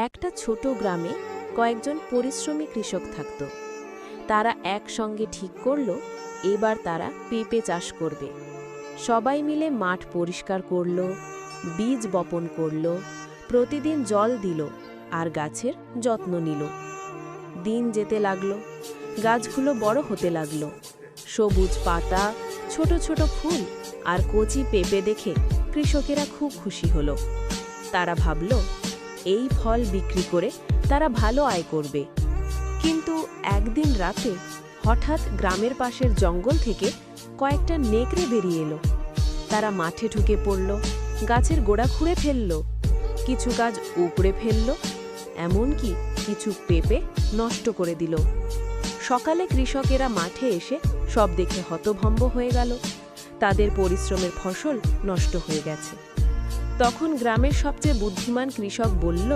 একটা ছোট গ্রামে কয়েকজন পরিশ্রমী কৃষক থাকত। তারা একসঙ্গে ঠিক করল এবার তারা পেঁপে চাষ করবে। সবাই মিলে মাঠ পরিষ্কার করল, বীজ বপন করল, প্রতিদিন জল দিল আর গাছের যত্ন নিল। দিন যেতে লাগলো, গাছগুলো বড় হতে লাগলো। সবুজ পাতা, ছোট ছোট ফুল আর কচি পেঁপে দেখে কৃষকেরা খুব খুশি হলো। তারা ভাবল এই ফল বিক্রি করে তারা ভালো আয় করবে। কিন্তু একদিন রাতে হঠাৎ গ্রামের পাশের জঙ্গল থেকে কয়েকটা নেকড়ে বেরিয়ে এলো। তারা মাঠে ঢুকে পড়ল, গাছের গোড়া খুঁড়ে ফেলল, কিছু গাছ উপড়ে ফেলল, এমনকি কিছু পেঁপে নষ্ট করে দিল। সকালে কৃষকেরা মাঠে এসে সব দেখে হতভম্ব হয়ে গেল। তাদের পরিশ্রমের ফসল নষ্ট হয়ে গেছে। তখন গ্রামের সবচেয়ে বুদ্ধিমান কৃষক বলল,